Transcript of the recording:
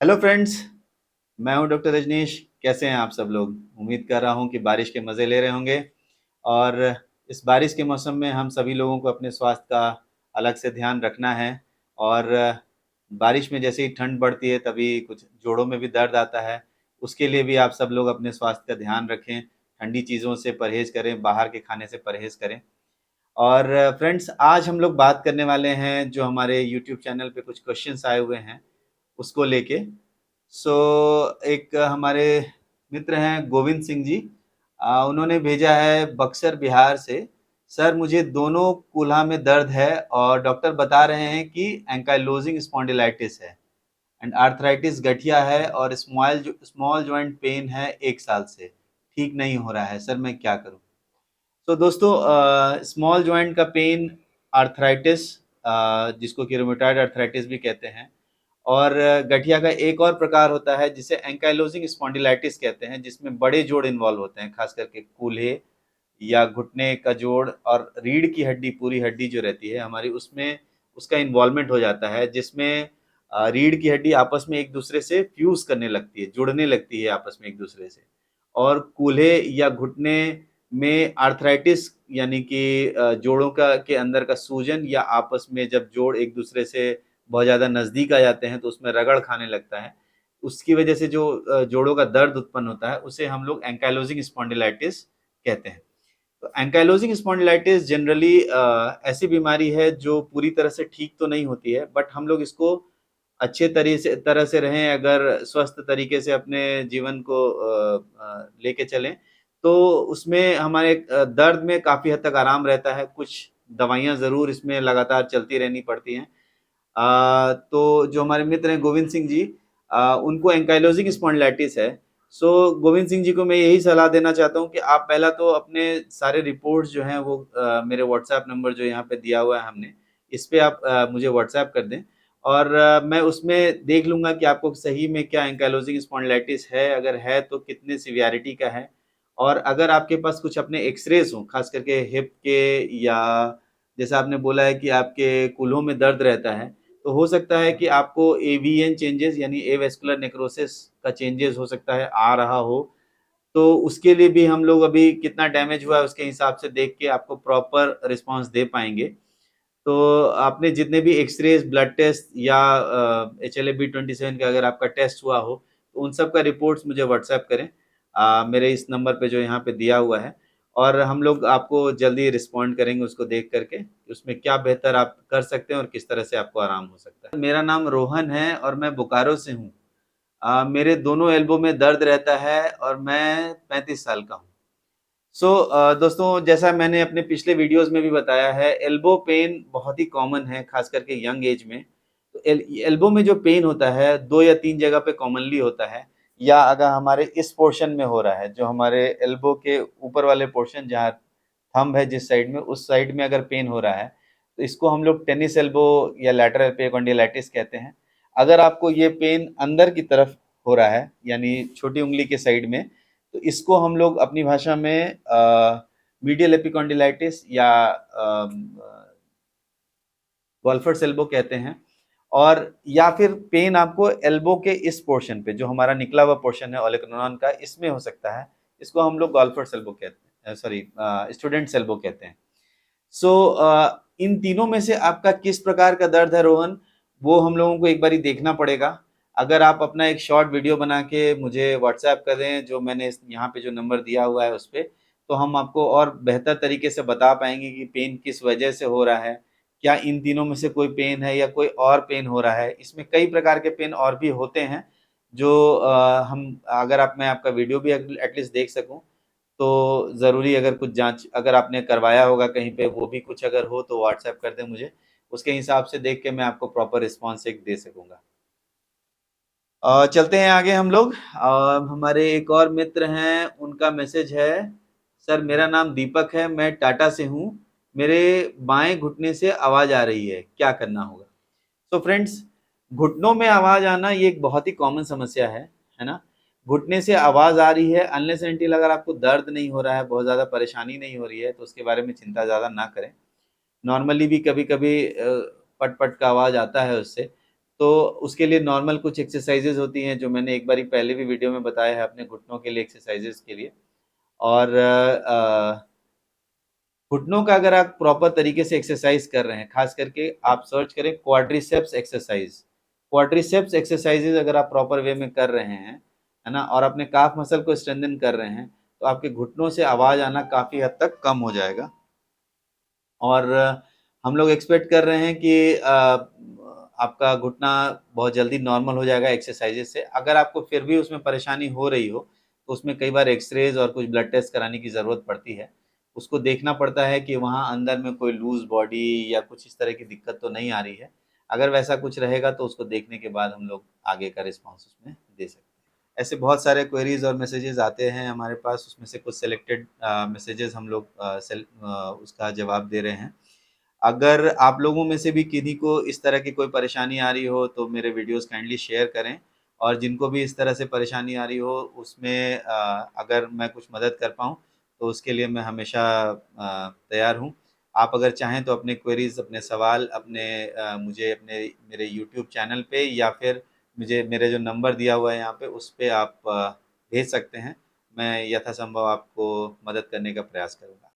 Hello friends. मैं हूं doctor Rajneesh. कैसे हैं आप सब लोग? उम्मीद कर रहा हूं कि बारिश के मज़े ले रहे होंगे। और इस बारिश के मौसम में हम सभी लोगों को अपने स्वास्थ्य का अलग से ध्यान रखना है। और बारिश में जैसे ही ठंड बढ़ती है तभी कुछ जोड़ों में भी दर्द आता है। उसके लिए भी आप सब लोग अपने स्वास्थ्य का ध्यान रखें, ठंडी चीज़ों से परहेज़ करें, बाहर के खाने से परहेज़ करें। और फ्रेंड्स, आज हम लोग बात करने वाले हैं जो हमारे यूट्यूब चैनल पे कुछ क्वेश्चंस आए हुए हैं उसको लेके। सो एक हमारे मित्र हैं गोविंद सिंह जी। उन्होंने भेजा है बक्सर बिहार से। सर, मुझे दोनों कूल्हा में दर्द है और डॉक्टर बता रहे हैं कि एंकाइलोजिंग स्पॉन्डिलाइटिस है एंड आर्थराइटिस गठिया है और स्मॉल जॉइंट पेन है 1 साल से। ठीक नहीं हो रहा है सर, मैं क्या करूं? तो दोस्तों, स्मॉल जॉइंट का पेन आर्थराइटिस, जिसको कि रूमेटॉइड आर्थराइटिस भी कहते हैं, और गठिया का एक और प्रकार होता है जिसे एंकाइलोजिंग स्पॉन्डिलाइटिस कहते हैं, जिसमें बड़े जोड़ इन्वॉल्व होते हैं, खास करके कूल्हे या घुटने का जोड़ और रीढ़ की हड्डी, पूरी हड्डी जो रहती है हमारी, उसमें उसका इन्वॉल्वमेंट हो जाता है, जिसमें रीढ़ की हड्डी आपस में एक दूसरे से फ्यूज करने लगती है, जुड़ने लगती है आपस में एक दूसरे से। और कूल्हे या घुटने में आर्थराइटिस यानी कि जोड़ों का के अंदर का सूजन, या आपस में जब जोड़ एक दूसरे से बहुत ज़्यादा नज़दीक आ जाते हैं तो उसमें रगड़ खाने लगता है। उसकी वजह से जो जोड़ों का दर्द उत्पन्न होता है उसे हम लोग एंकाइलोजिंग स्पॉन्डिलाइटिस कहते हैं। तो एंकाइलोजिंग स्पॉन्डिलाइटिस जनरली ऐसी बीमारी है जो पूरी तरह से ठीक तो नहीं होती है, बट हम लोग इसको अच्छे तरह से रहें, अगर स्वस्थ तरीके से अपने जीवन को लेके चलें, तो उसमें हमारे दर्द में काफ़ी हद तक आराम रहता है। कुछ दवाइयाँ ज़रूर इसमें लगातार चलती रहनी पड़ती हैं। तो जो हमारे मित्र हैं गोविंद सिंह जी, उनको एंकाइलोजिंग स्पॉन्डिलाइटिस है। सो गोविंद सिंह जी को मैं यही सलाह देना चाहता हूँ कि आप पहला तो अपने सारे रिपोर्ट्स जो हैं वो मेरे व्हाट्सएप नंबर जो यहाँ पे दिया हुआ है हमने, इस पे आप मुझे व्हाट्सएप कर दें। और मैं उसमें देख लूँगा कि आपको सही में क्या एंकाइलोजिंग स्पॉन्डिलाइटिस है, अगर है तो कितने सीवियरिटी का है। और अगर आपके पास कुछ अपने एक्स-रेज़ हों, खास करके हिप के, या जैसा आपने बोला है कि आपके कूल्हों में दर्द रहता है, तो हो सकता है कि आपको एवीएन चेंजेस यानी एवास्कुलर नेक्रोसिस का चेंजेस हो सकता है आ रहा हो। तो उसके लिए भी हम लोग अभी कितना डैमेज हुआ है उसके हिसाब से देख के आपको प्रॉपर रिस्पॉन्स दे पाएँगे। तो आपने जितने भी एक्स-रेज़, ब्लड टेस्ट या HLA-B27 का अगर आपका टेस्ट हुआ हो, तो उन सब का रिपोर्ट्स मुझे व्हाट्सएप करें, मेरे इस नंबर पे जो यहाँ पे दिया हुआ है। और हम लोग आपको जल्दी रिस्पॉन्ड करेंगे उसको देख कर के, कि उसमें क्या बेहतर आप कर सकते हैं और किस तरह से आपको आराम हो सकता है। मेरा नाम रोहन है और मैं बोकारो से हूँ। मेरे दोनों एल्बो में दर्द रहता है और मैं 35 साल का हूँ। दोस्तों, जैसा मैंने अपने पिछले वीडियोज़ में भी बताया है, एल्बो पेन बहुत ही कॉमन है, ख़ास करके यंग एज में। तो एल्बो में जो पेन होता है 2 या 3 जगह पे कॉमनली होता है, या अगर हमारे इस पोर्शन में हो रहा है, जो हमारे एल्बो के ऊपर वाले पोर्शन, जहाँ थंब है जिस साइड में, उस साइड में अगर पेन हो रहा है, तो इसको हम लोग टेनिस एल्बो या लैटरल एपिकॉन्डिलाइटिस कहते हैं। अगर आपको ये पेन अंदर की तरफ हो रहा है, यानी छोटी उँगली के साइड में, तो इसको हम लोग अपनी भाषा में मीडियल एपिकॉन्डिलाइटिस या गोल्फर्स एल्बो कहते हैं। और या फिर पेन आपको एल्बो के इस पोर्शन पे, जो हमारा निकला हुआ पोर्शन है ओलेकैनोन का, इसमें हो सकता है। इसको हम लोग गोल्फर्स एल्बो कहते हैं, सॉरी, स्टूडेंट्स एल्बो कहते हैं। इन तीनों में से आपका किस प्रकार का दर्द है रोहन, वो हम लोगों को एक बारी देखना पड़ेगा। अगर आप अपना एक शॉर्ट वीडियो बना के मुझे व्हाट्सएप कर दें, जो मैंने यहाँ पे जो नंबर दिया हुआ है उस पे, तो हम आपको और बेहतर तरीके से बता पाएंगे कि पेन किस वजह से हो रहा है, क्या इन तीनों में से कोई पेन है या कोई और पेन हो रहा है। इसमें कई प्रकार के पेन और भी होते हैं, जो हम अगर आप मैं आपका वीडियो भी एटलीस्ट देख सकूं, तो ज़रूरी, अगर कुछ जांच अगर आपने करवाया होगा कहीं पे, वो भी कुछ अगर हो तो व्हाट्सएप कर दें मुझे। उसके हिसाब से देख के मैं आपको प्रॉपर रिस्पॉन्स एक दे सकूंगा। चलते हैं आगे हम लोग। हमारे एक और मित्र हैं, उनका मैसेज है। सर, मेरा नाम दीपक है, मैं टाटा से हूँ। मेरे बाएं घुटने से आवाज़ आ रही है, क्या करना होगा? तो फ्रेंड्स, घुटनों में आवाज़ आना ये एक बहुत ही कॉमन समस्या है ना? घुटने से आवाज़ आ रही है, अनलेस एंड अनटिल अगर आपको दर्द नहीं हो रहा है, बहुत ज़्यादा परेशानी नहीं हो रही है, तो उसके बारे में चिंता ज़्यादा ना करें। नॉर्मली भी कभी-कभी पट-पट का आवाज़ आता है उससे। तो उसके लिए नॉर्मल कुछ एक्सरसाइजेज होती हैं जो मैंने एक बारी पहले भी वीडियो में बताया है अपने घुटनों के लिए एक्सरसाइजेज के लिए। और घुटनों का अगर आप प्रॉपर तरीके से एक्सरसाइज कर रहे हैं, खास करके आप सर्च करें क्वाड्रिसेप्स एक्सरसाइज। क्वाड्रिसेप्स एक्सरसाइजेज अगर आप प्रॉपर वे में कर रहे हैं, है ना, और अपने काफ मसल को स्ट्रेंथन कर रहे हैं, तो आपके घुटनों से आवाज़ आना काफ़ी हद तक कम हो जाएगा। और हम लोग एक्सपेक्ट कर रहे हैं कि आपका घुटना बहुत जल्दी नॉर्मल हो जाएगा एक्सरसाइजेज से। अगर आपको फिर भी उसमें परेशानी हो रही हो, तो उसमें कई बार एक्सरेज और कुछ ब्लड टेस्ट कराने की ज़रूरत पड़ती है। उसको देखना पड़ता है कि वहाँ अंदर में कोई लूज़ बॉडी या कुछ इस तरह की दिक्कत तो नहीं आ रही है। अगर वैसा कुछ रहेगा तो उसको देखने के बाद हम लोग आगे का रिस्पॉन्स उसमें दे सकते हैं। ऐसे बहुत सारे क्वेरीज और मैसेजेस आते हैं हमारे पास, उसमें से कुछ सिलेक्टेड मैसेजेस हम लोग उसका जवाब दे रहे हैं। अगर आप लोगों में से भी किन्हीं को इस तरह की कोई परेशानी आ रही हो तो मेरे वीडियोस काइंडली शेयर करें, और जिनको भी इस तरह से परेशानी आ रही हो उसमें अगर मैं कुछ मदद कर पाऊँ तो उसके लिए मैं हमेशा तैयार हूँ। आप अगर चाहें तो अपने क्वेरीज, अपने सवाल मुझे अपने मेरे यूट्यूब चैनल पे या फिर मुझे मेरे जो नंबर दिया हुआ है यहाँ पे उस पे आप भेज सकते हैं। मैं यथासंभव आपको मदद करने का प्रयास करूँगा।